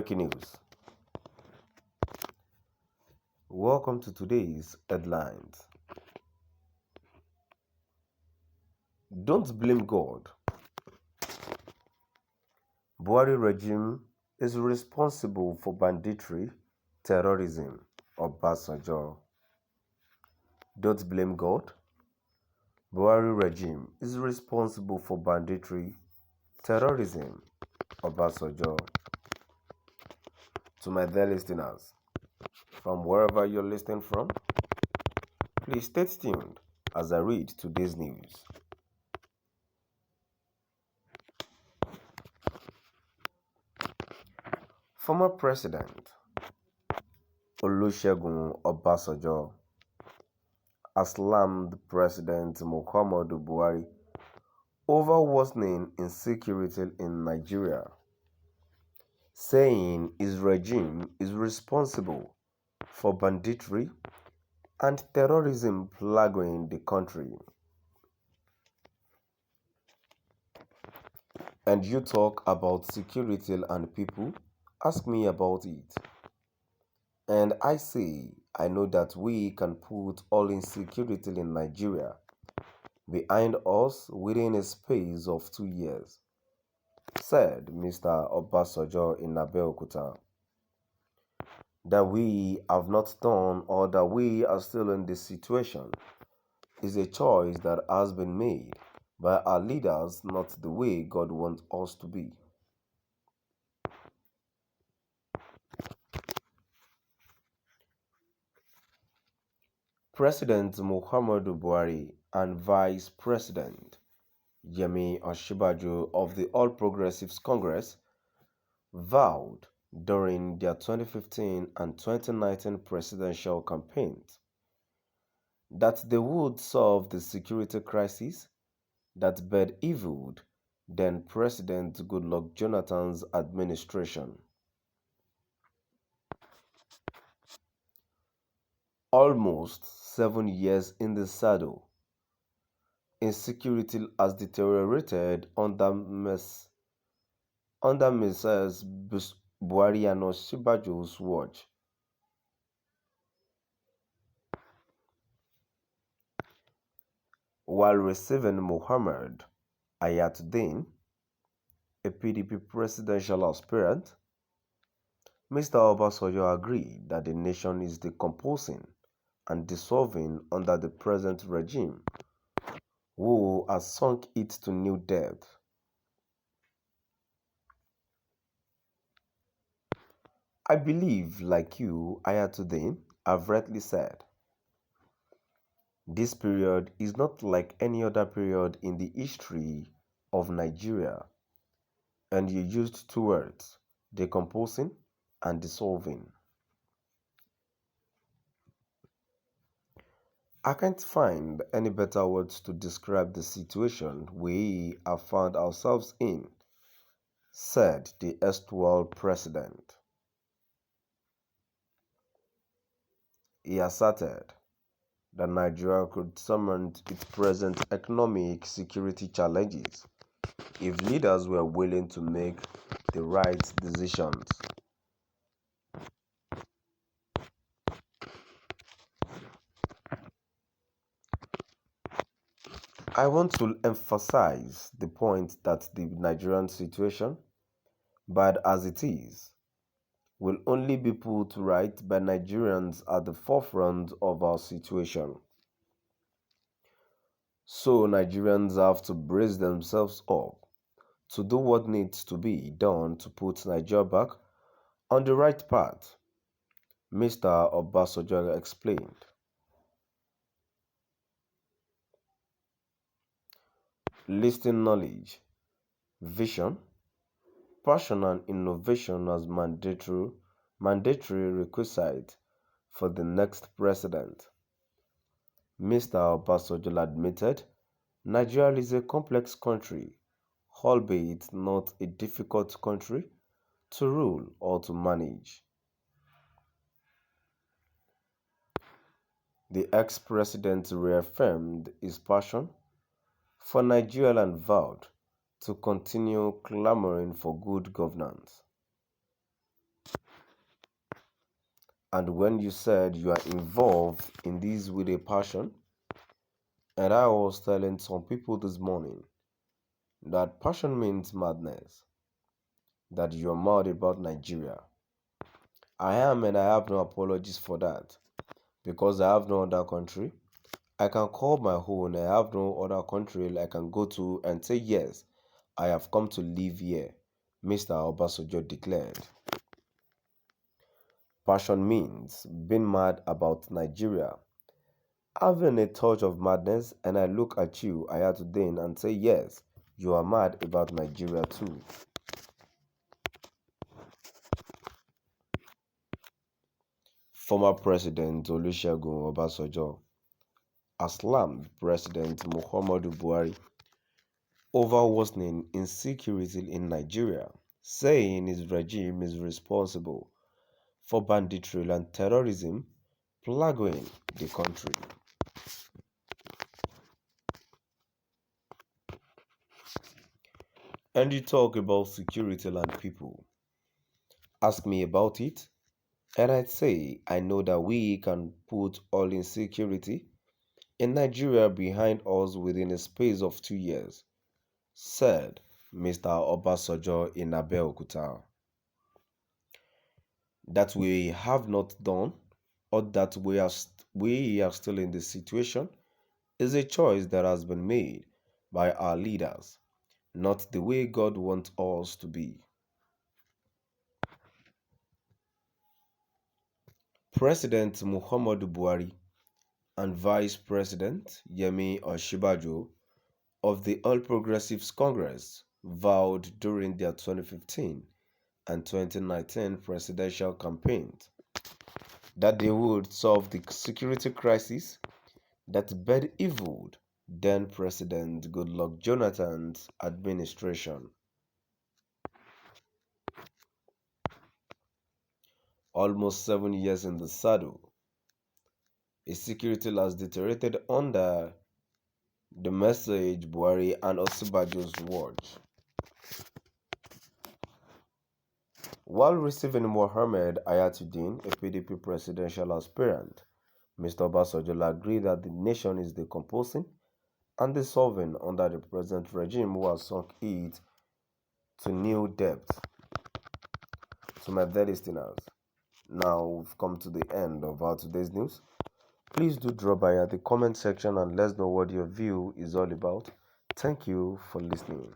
Breaking news. Welcome to today's headlines. Don't blame God. Buhari regime is responsible for banditry, terrorism, Obasonjo. Don't blame God. Buhari regime is responsible for banditry, terrorism, Obasonjo. To my dear listeners, from wherever you're listening from, please stay tuned as I read today's news. Former President Olusegun Obasanjo has slammed President Muhammadu Buhari over worsening insecurity in Nigeria, saying his regime is responsible for banditry and terrorism plaguing the country. And you talk about security and people, ask me about it. And I say, I know that we can put all insecurity in Nigeria behind us within a space of 2 years, said Mr. Obasonjo in Abeokuta. That we have not done or that we are still in this situation is a choice that has been made by our leaders, not the way God wants us to be. President Muhammadu Buhari and Vice President Yemi Osinbajo of the All Progressives Congress vowed during their 2015 and 2019 presidential campaigns that they would solve the security crisis that bedeviled then President Goodluck Jonathan's administration. Almost 7 years in the saddle, insecurity has deteriorated under Mrs. Buhari and Osinbajo's watch. While receiving Muhammad Ayatuddin, a PDP presidential aspirant, Mr. Obasonjo agreed that the nation is decomposing and dissolving under the present regime, who has sunk it to new depth. I believe, like you, Ayatuddin, have rightly said, this period is not like any other period in the history of Nigeria, and you used two words, decomposing and dissolving. I can't find any better words to describe the situation we have found ourselves in, said the erstwhile president. He asserted that Nigeria could surmount its present economic security challenges if leaders were willing to make the right decisions. I want to emphasize the point that the Nigerian situation, bad as it is, will only be put right by Nigerians at the forefront of our situation. So Nigerians have to brace themselves up to do what needs to be done to put Nigeria back on the right path, Mr. Obasonjo explained. Listing knowledge, vision, passion and innovation as mandatory requisite for the next president. Mr. Obasonjo admitted Nigeria is a complex country, albeit not a difficult country to rule or to manage. The ex-president reaffirmed his passion for Nigeria and vowed to continue clamoring for good governance. And when you said you are involved in this with a passion, and I was telling some people this morning that passion means madness, that you are mad about Nigeria. I am, and I have no apologies for that because I have no other country. I can call my own. I have no other country I can go to and say, yes, I have come to live here, Mr. Obasonjo declared. Passion means being mad about Nigeria, having a touch of madness, and I look at you, Ayatollah, and say, yes, you are mad about Nigeria too. Former President Olusegun Obasanjo has slammed President Muhammadu Buhari over worsening insecurity in Nigeria, saying his regime is responsible for banditry and terrorism plaguing the country. And you talk about security and people. Ask me about it, and I'd say I know that we can put all insecurity in Nigeria behind us within a space of 2 years, said Mr. Obasonjo in Abeokuta. That we have not done, or that we are still in this situation, is a choice that has been made by our leaders, not the way God wants us to be. President Muhammadu Buhari and Vice President Yemi Osinbajo of the All Progressives Congress vowed during their 2015 and 2019 presidential campaigns that they would solve the security crisis that bedeviled then President Goodluck Jonathan's administration. Almost 7 years in the saddle, his security has deteriorated under the message Buhari and Osinbajo's watch. While receiving Mohammed Ayatollah, a PDP presidential aspirant, Mr. Obasanjo agreed that the nation is decomposing and dissolving under the present regime who has sunk it to new depths. To my dear listeners, now we've come to the end of our today's news. Please do drop by at the comment section and let us know what your view is all about. Thank you for listening.